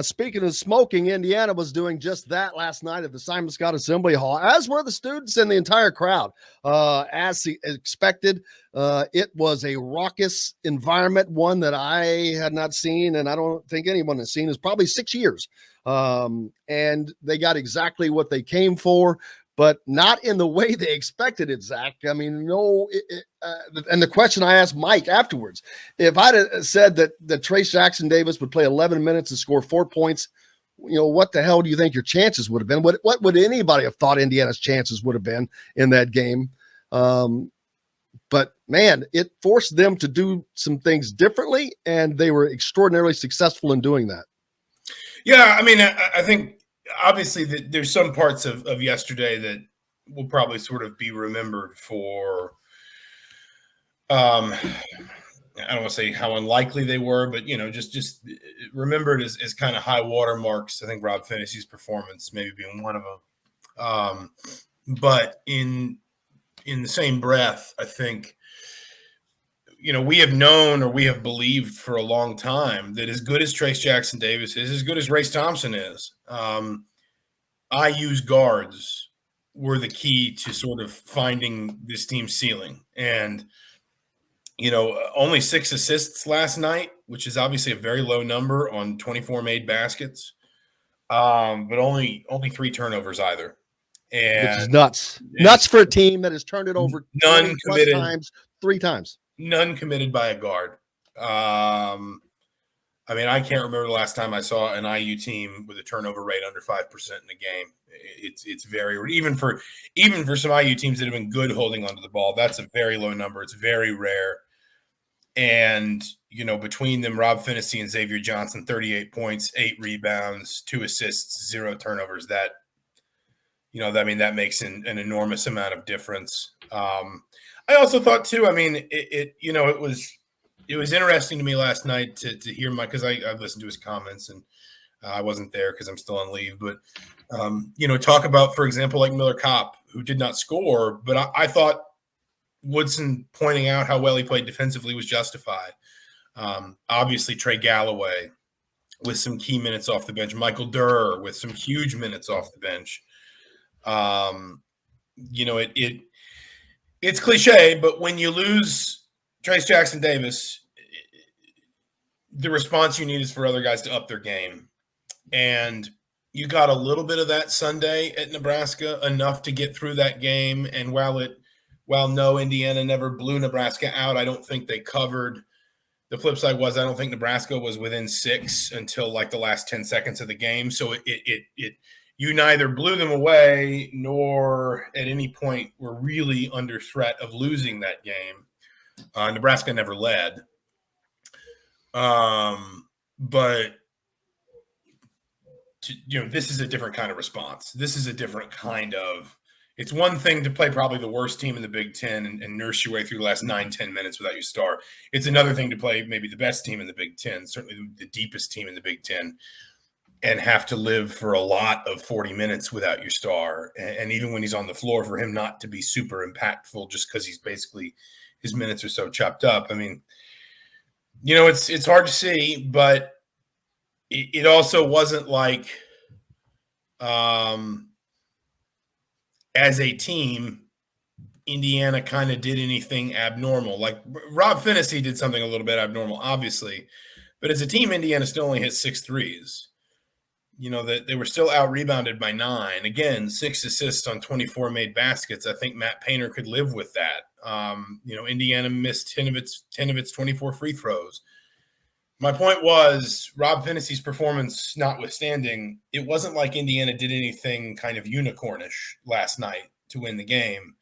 Speaking of smoking, Indiana was doing just that last night at the Simon Scott Assembly Hall, as were the students and the entire crowd. As expected, it was a raucous environment, one that I had not seen, and I don't think anyone has seen, is probably 6 years. And they got exactly what they came for, but not in the way they expected it, Zach. I mean, no. And the question I asked Mike afterwards, if I'd said that Trace Jackson Davis would play 11 minutes and score 4 points, what the hell do you think your chances would have been? What would anybody have thought Indiana's chances would have been in that game? But man, it forced them to do some things differently, and they were extraordinarily successful in doing that. Yeah, I mean, I think obviously there's some parts of yesterday that will probably sort of be remembered for, I don't want to say how unlikely they were, but, just remembered as kind of high watermarks. I think Rob Finney's performance maybe being one of them. But in the same breath, I think, we have known, or we have believed for a long time, that as good as Trace Jackson Davis is, as good as Race Thompson is, IU's guards were the key to sort of finding this team's ceiling. And, only 6 assists last night, which is obviously a very low number on 24 made baskets, but only 3 turnovers either. And which is nuts for a team that has turned it over none committed times, 3 times. None committed by a guard. I mean, I can't remember the last time I saw an IU team with a turnover rate under 5% in a game. It's very, even for some IU teams that have been good holding onto the ball, that's a very low number. It's very rare. And, between them, Rob Finney and Xavier Johnson, 38 points, 8 rebounds, 2 assists, 0 turnovers. That makes an enormous amount of difference. I also thought too, I mean, it was interesting to me last night to hear because I've listened to his comments, and I wasn't there because I'm still on leave, but, talk about, for example, like Miller Kopp, who did not score, but I thought Woodson pointing out how well he played defensively was justified. Obviously, Trey Galloway with some key minutes off the bench, Michael Durr with some huge minutes off the bench. It's cliche, but when you lose Trace Jackson Davis, the response you need is for other guys to up their game. And you got a little bit of that Sunday at Nebraska, enough to get through that game. And while no, Indiana never blew Nebraska out, I don't think they covered. The flip side was, I don't think Nebraska was within 6 until like the last 10 seconds of the game. So you neither blew them away nor at any point were really under threat of losing that game. Nebraska never led. But this is a different kind of response. This is a different kind of – it's one thing to play probably the worst team in the Big Ten and nurse your way through the last 9-10 minutes without your star. It's another thing to play maybe the best team in the Big Ten, certainly the deepest team in the Big Ten, and have to live for a lot of 40 minutes without your star. And even when he's on the floor, for him not to be super impactful just because he's basically – his minutes are so chopped up. I mean, it's hard to see, but it also wasn't like as a team, Indiana kind of did anything abnormal. Like Rob Finney did something a little bit abnormal, obviously. But as a team, Indiana still only hit 6 threes. That they were still out-rebounded by 9. Again, 6 assists on 24 made baskets. I think Matt Painter could live with that. Indiana missed 10 of its 24 free throws. My point was, Rob Finney's performance notwithstanding, it wasn't like Indiana did anything kind of unicornish last night to win the game.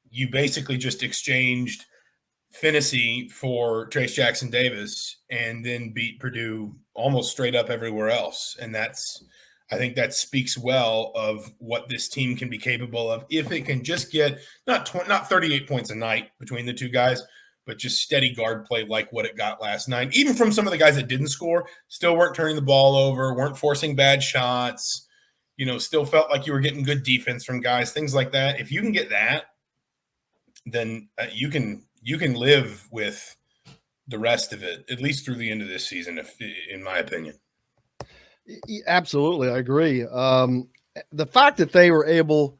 You basically just exchanged Finney for Trace Jackson Davis and then beat Purdue almost straight up everywhere else. And I think that speaks well of what this team can be capable of if it can just get not 38 points a night between the two guys, but just steady guard play like what it got last night. Even from some of the guys that didn't score, still weren't turning the ball over, weren't forcing bad shots, still felt like you were getting good defense from guys, things like that. If you can get that, then you can live with the rest of it, at least through the end of this season, in my opinion. Absolutely, I agree. The fact that they were able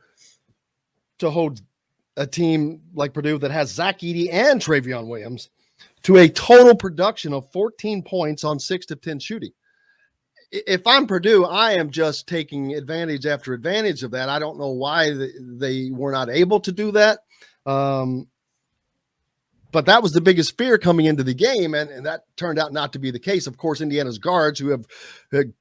to hold a team like Purdue that has Zach Edey and Travion Williams to a total production of 14 points on 6 of 10 shooting. If I'm Purdue, I am just taking advantage after advantage of that. I don't know why they were not able to do that. But that was the biggest fear coming into the game, and that turned out not to be the case. Of course, Indiana's guards, who have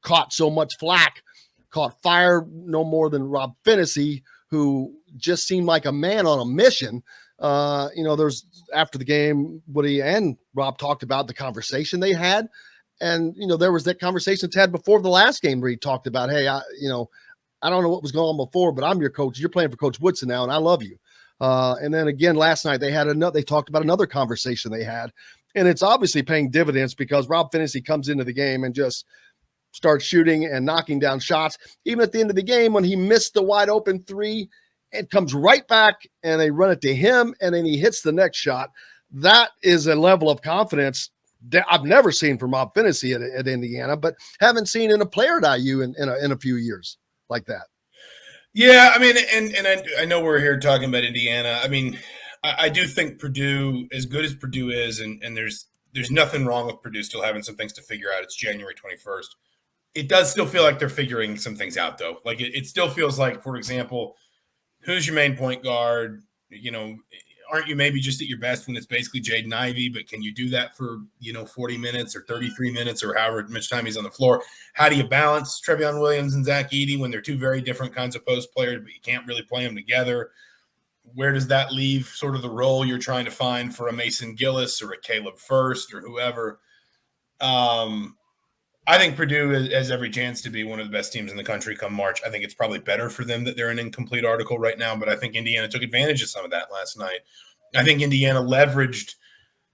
caught so much flack, caught fire no more than Rob Finney, who just seemed like a man on a mission. There's after the game, Woody and Rob talked about the conversation they had. And, there was that conversation Ted before the last game where he talked about, hey, I don't know what was going on before, but I'm your coach. You're playing for Coach Woodson now, and I love you. And then again, last night they talked about another conversation they had, and it's obviously paying dividends because Rob Finney comes into the game and just starts shooting and knocking down shots. Even at the end of the game, when he missed the wide open three, it comes right back and they run it to him, and then he hits the next shot. That is a level of confidence that I've never seen from Rob Finney at Indiana, but haven't seen in a player at IU in a few years like that. Yeah, I mean, and I know we're here talking about Indiana. I mean, I do think Purdue, as good as Purdue is, and there's nothing wrong with Purdue still having some things to figure out. It's January 21st. It does still feel like they're figuring some things out, though. Like it still feels like, for example, who's your main point guard? Aren't you maybe just at your best when it's basically Jaden Ivey, but can you do that for, 40 minutes or 33 minutes or however much time he's on the floor? How do you balance Travion Williams and Zach Edey when they're two very different kinds of post players, but you can't really play them together? Where does that leave sort of the role you're trying to find for a Mason Gillis or a Caleb First or whoever? I think Purdue has every chance to be one of the best teams in the country come March. I think it's probably better for them that they're an incomplete article right now, but I think Indiana took advantage of some of that last night. I think Indiana leveraged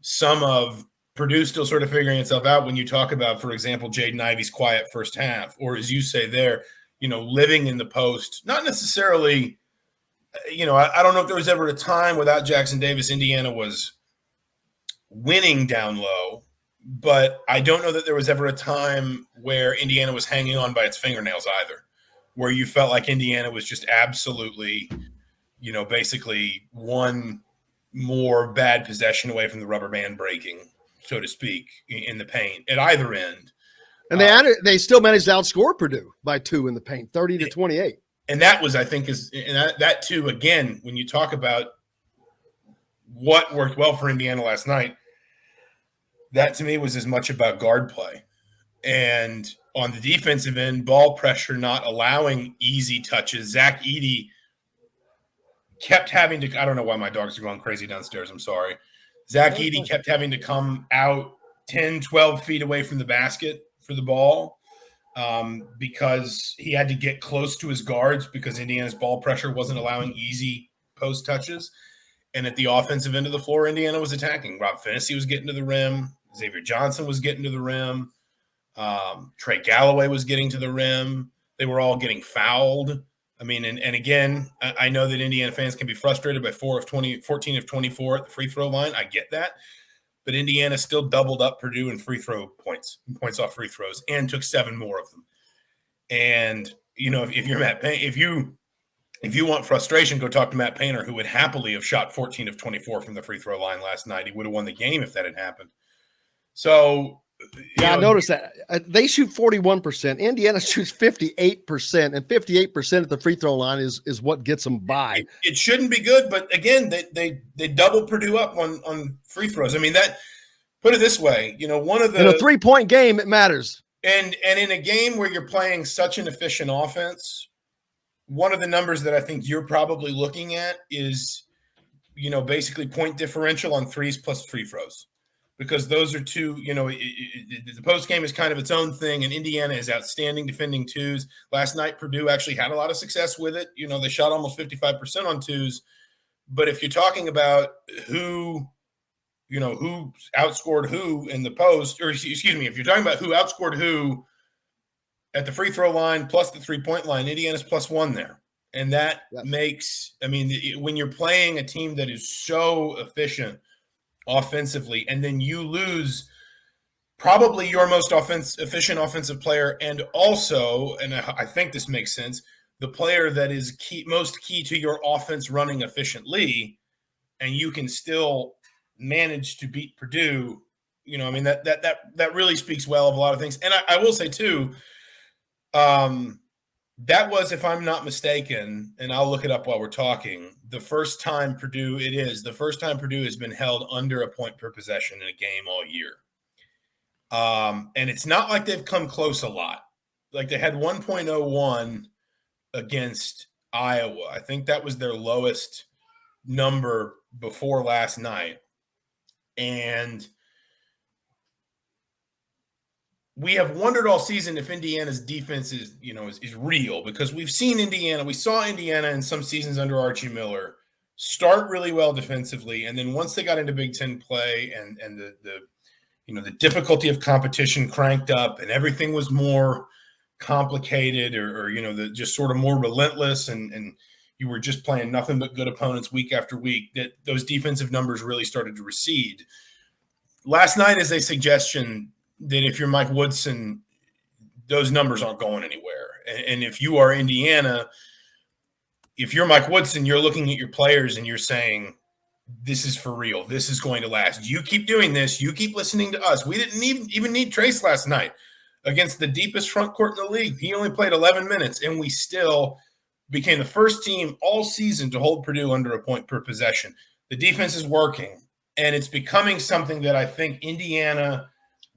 some of Purdue still sort of figuring itself out when you talk about, for example, Jaden Ivey's quiet first half, or as you say there, living in the post, not necessarily, I don't know if there was ever a time without Jackson Davis, Indiana was winning down low. But I don't know that there was ever a time where Indiana was hanging on by its fingernails either, where you felt like Indiana was just absolutely, basically one more bad possession away from the rubber band breaking, so to speak, in the paint at either end. And they still managed to outscore Purdue by 2 in the paint, 30-28. And that was, I think, that too, again, when you talk about what worked well for Indiana last night, that to me was as much about guard play. And on the defensive end, ball pressure, not allowing easy touches. Zach Edey kept having to – I don't know why my dogs are going crazy downstairs. I'm sorry. Zach Edey kept having to come out 10, 12 feet away from the basket for the ball because he had to get close to his guards because Indiana's ball pressure wasn't allowing easy post touches. And at the offensive end of the floor, Indiana was attacking. Rob Finney was getting to the rim. Xavier Johnson was getting to the rim. Trey Galloway was getting to the rim. They were all getting fouled. I mean, and again, I know that Indiana fans can be frustrated by 14 of 24 at the free throw line. I get that. But Indiana still doubled up Purdue in free throw points off free throws, and took 7 more of them. And, if you're Matt Payne, if you want frustration, go talk to Matt Painter, who would happily have shot 14 of 24 from the free throw line last night. He would have won the game if that had happened. So, I noticed that they shoot 41%. Indiana shoots 58%, and 58% at the free throw line is what gets them by. It shouldn't be good, but again, they doubled Purdue up on free throws. I mean, that put it this way, one of the in a 3-point game, it matters. And in a game where you're playing such an efficient offense, one of the numbers that I think you're probably looking at is, basically point differential on threes plus free throws. Because those are two, the post game is kind of its own thing, and Indiana is outstanding defending twos. Last night, Purdue actually had a lot of success with it. They shot almost 55% on twos. But if you're talking about who outscored who in the post, or excuse me, if you're talking about who outscored who at the free throw line plus the 3-point line, Indiana's +1 there. And that makes, when you're playing a team that is so efficient offensively, and then you lose probably your most efficient offensive player, and also, and I think this makes sense, the player that is most key to your offense running efficiently, and you can still manage to beat Purdue. I mean, that really speaks well of a lot of things. And I will say too, that was, if I'm not mistaken, and I'll look it up while we're talking, the first time Purdue has been held under a point per possession in a game all year. And it's not like they've come close a lot. Like they had 1.01 against Iowa. I think that was their lowest number before last night. And we have wondered all season if Indiana's defense is real, because we saw Indiana in some seasons under Archie Miller start really well defensively. And then once they got into Big Ten play and the difficulty of competition cranked up and everything was more complicated or just sort of more relentless and you were just playing nothing but good opponents week after week, that those defensive numbers really started to recede. Last night is a suggestion that if you're Mike Woodson, those numbers aren't going anywhere. And if you are Indiana, if you're Mike Woodson, you're looking at your players and you're saying, this is for real. This is going to last. You keep doing this. You keep listening to us. We didn't even need Trace last night against the deepest front court in the league. He only played 11 minutes, and we still became the first team all season to hold Purdue under a point per possession. The defense is working, and it's becoming something that I think Indiana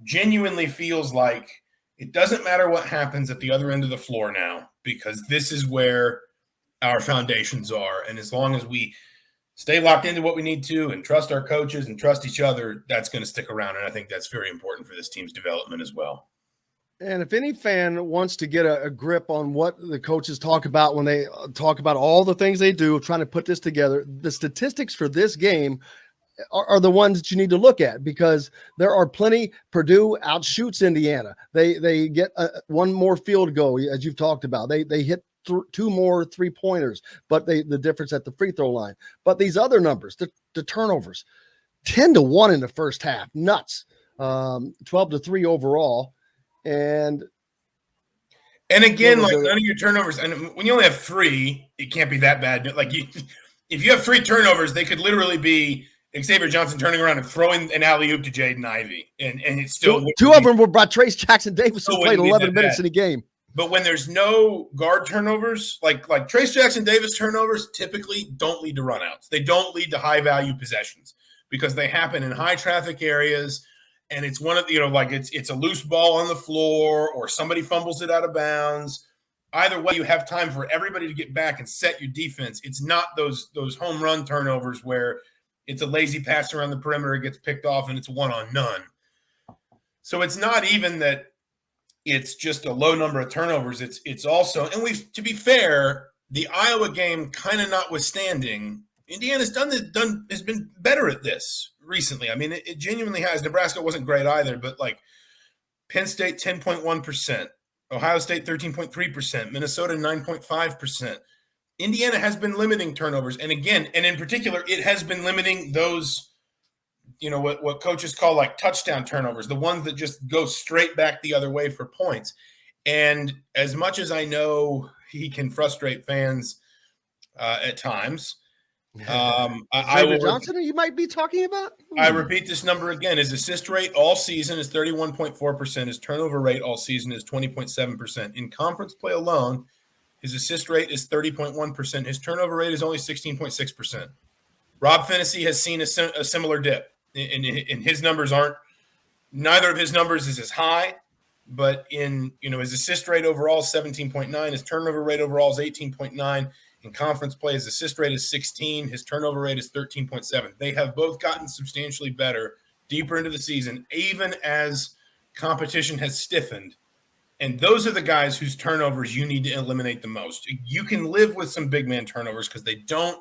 genuinely feels like it doesn't matter what happens at the other end of the floor now, because this is where our foundations are. And as long as we stay locked into what we need to and trust our coaches and trust each other, that's going to stick around. And I think that's very important for this team's development as well. And if any fan wants to get a grip on what the coaches talk about when they talk about all the things they do, trying to put this together, the statistics for this game are the ones that you need to look at, because there are plenty. Purdue outshoots Indiana. They get one more field goal, as you've talked about. They hit two more 3-pointers, but the difference at the free throw line. But these other numbers, the turnovers, 10-1 in the first half, nuts. 12-3 overall, and again, like none of your turnovers. And when you only have 3, it can't be that bad. Like if you have 3 turnovers, they could literally be Xavier Johnson turning around and throwing an alley-oop to Jaden Ivey, and it's still two of them were by Trace Jackson Davis, who played 11 minutes in a game. But when there's no guard turnovers, like Trace Jackson Davis turnovers typically don't lead to runouts. They don't lead to high-value possessions because they happen in high-traffic areas, and it's one of it's a loose ball on the floor or somebody fumbles it out of bounds. Either way, you have time for everybody to get back and set your defense. It's not those home run turnovers where it's a lazy pass around the perimeter, it gets picked off, and it's 1-on-none. So it's not even that it's just a low number of turnovers. It's also, and to be fair, the Iowa game kind of notwithstanding, Indiana's has been better at this recently. I mean, it genuinely has. Nebraska wasn't great either, but like Penn State 10.1%, Ohio State 13.3%, Minnesota 9.5%. Indiana has been limiting turnovers. And again, and in particular, it has been limiting those, what coaches call like touchdown turnovers, the ones that just go straight back the other way for points. And as much as I know he can frustrate fans at times, Johnson, you might be talking about? I repeat this number again. His assist rate all season is 31.4%. His turnover rate all season is 20.7%. In conference play alone, his assist rate is 30.1%. His turnover rate is only 16.6%. Rob Finney has seen a similar dip. And his numbers neither of his numbers is as high, but his assist rate overall is 17.9. His turnover rate overall is 18.9. In conference play, his assist rate is 16. His turnover rate is 13.7. They have both gotten substantially better deeper into the season, even as competition has stiffened. And those are the guys whose turnovers you need to eliminate the most. You can live with some big man turnovers because you don't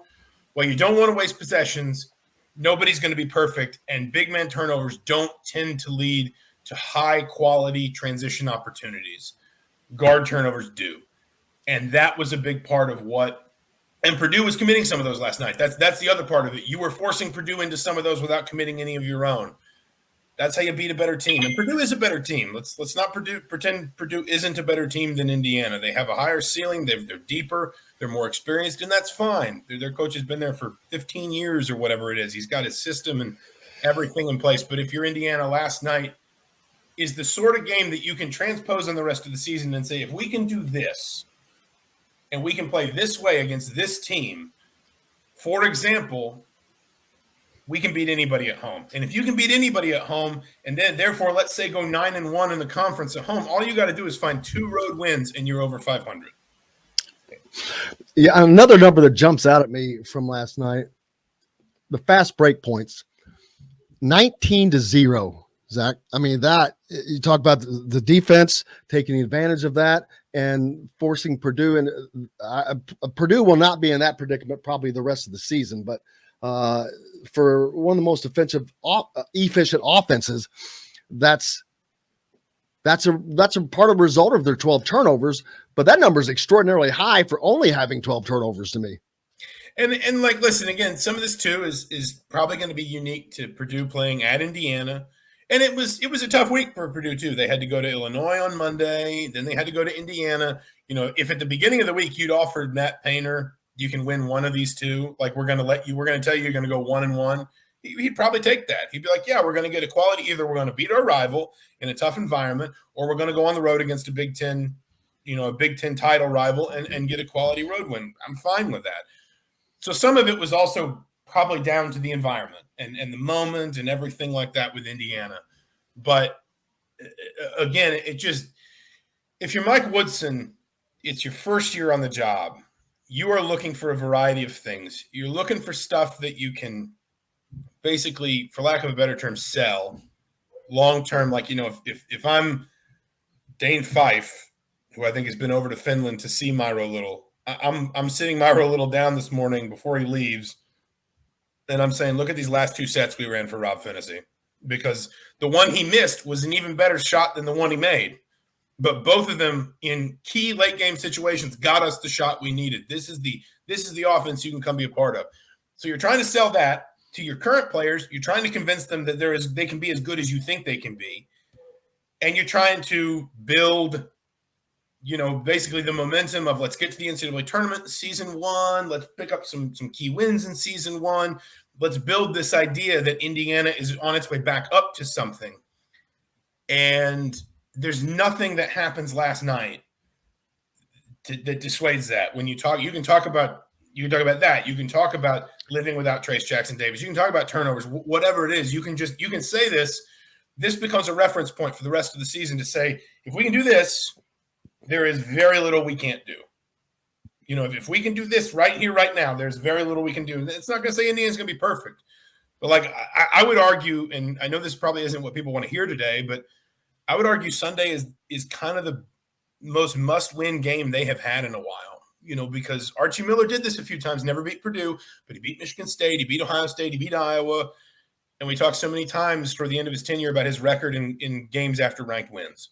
want to waste possessions. Nobody's going to be perfect. And big man turnovers don't tend to lead to high quality transition opportunities. Guard turnovers do. And that was a big part of and Purdue was committing some of those last night. That's the other part of it. You were forcing Purdue into some of those without committing any of your own. That's how you beat a better team. And Purdue is a better team. Let's not pretend Purdue isn't a better team than Indiana. They have a higher ceiling. They're deeper. They're more experienced, and that's fine. Their coach has been there for 15 years or whatever it is. He's got his system and everything in place. But if you're Indiana last night, is the sort of game that you can transpose on the rest of the season and say, if we can do this and we can play this way against this team, for example, we can beat anybody at home. And if you can beat anybody at home, and then therefore, let's say go 9-1 in the conference at home, all you got to do is find 2 road wins and you're over 500. Yeah, another number that jumps out at me from last night, the fast break points, 19-0. Zach, I mean, that you talk about the defense taking advantage of that and forcing Purdue, and Purdue will not be in that predicament probably the rest of the season, but for one of the most efficient offenses, that's a part of the result of their 12 turnovers, but that number is extraordinarily high for only having 12 turnovers to me. And like, listen, again, some of this too is probably going to be unique to Purdue playing at Indiana. And it was a tough week for Purdue too. They had to go to Illinois on Monday, then they had to go to Indiana. You know, if at the beginning of the week you'd offered Matt Painter, you can win one of these two, like we're going to tell you you're going to go 1-1. He'd probably take that. He'd be like, yeah, we're going to get a quality. Either we're going to beat our rival in a tough environment, or we're going to go on the road against a Big Ten title rival and get a quality road win. I'm fine with that. So some of it was also probably down to the environment and the moment and everything like that with Indiana. But again, if you're Mike Woodson, it's your first year on the job. You are looking for a variety of things. You're looking for stuff that you can basically, for lack of a better term, sell long-term. Like, if I'm Dane Fife, who I think has been over to Finland to see Myro Little, I'm sitting Myro Little down this morning before he leaves, and I'm saying, look at these last 2 sets we ran for Rob Finney, because the one he missed was an even better shot than the one he made. But both of them in key late game situations got us the shot we needed. This is the offense you can come be a part of. So you're trying to sell that to your current players. You're trying to convince them that they can be as good as you think they can be. And you're trying to build, basically the momentum of let's get to the NCAA tournament season 1. Let's pick up some key wins in season 1. Let's build this idea that Indiana is on its way back up to something. And there's nothing that happens last night that dissuades that. When you can talk about that. You can talk about living without Trace Jackson Davis. You can talk about turnovers, whatever it is. You can say this. This becomes a reference point for the rest of the season to say, if we can do this, there is very little we can't do. If we can do this right here, right now, there's very little we can do. It's not going to say Indiana's going to be perfect. But like I would argue, and I know this probably isn't what people want to hear today, but I would argue Sunday is kind of the most must-win game they have had in a while, because Archie Miller did this a few times, never beat Purdue, but he beat Michigan State, he beat Ohio State, he beat Iowa, and we talked so many times toward the end of his tenure about his record in games after ranked wins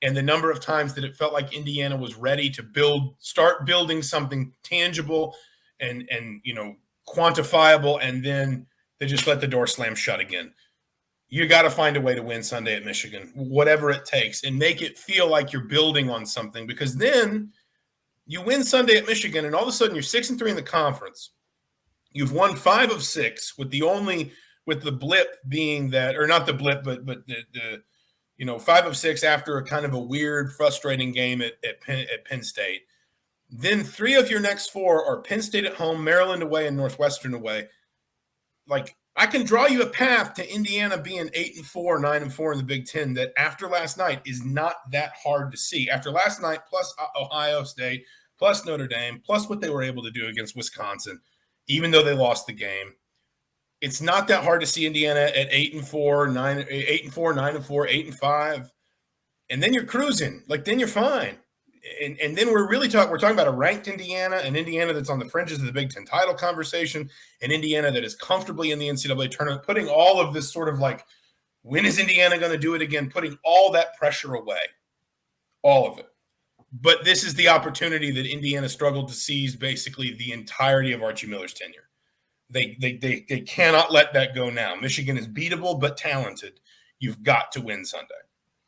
and the number of times that it felt like Indiana was ready to start building something tangible and quantifiable, and then they just let the door slam shut again. You got to find a way to win Sunday at Michigan, whatever it takes, and make it feel like you're building on something, because then you win Sunday at Michigan and all of a sudden you're 6-3 in the conference. You've won 5 of 6 with the blip being that, or not the blip, but the 5 of 6 after a kind of a weird, frustrating game at Penn State. Then 3 of your next 4 are Penn State at home, Maryland away, and Northwestern away. Like, I can draw you a path to Indiana being 8-4, 9-4 in the Big Ten that after last night is not that hard to see. After last night, plus Ohio State, plus Notre Dame, plus what they were able to do against Wisconsin, even though they lost the game, it's not that hard to see Indiana at 8-4, 9-4, 8-5, and then you're cruising. Like, then you're fine. And then we're talking about a ranked Indiana, an Indiana that's on the fringes of the Big Ten title conversation, an Indiana that is comfortably in the NCAA tournament, putting all of this sort of like, when is Indiana going to do it again? Putting all that pressure away, all of it. But this is the opportunity that Indiana struggled to seize basically the entirety of Archie Miller's tenure. They cannot let that go now. Michigan is beatable but talented. You've got to win Sunday.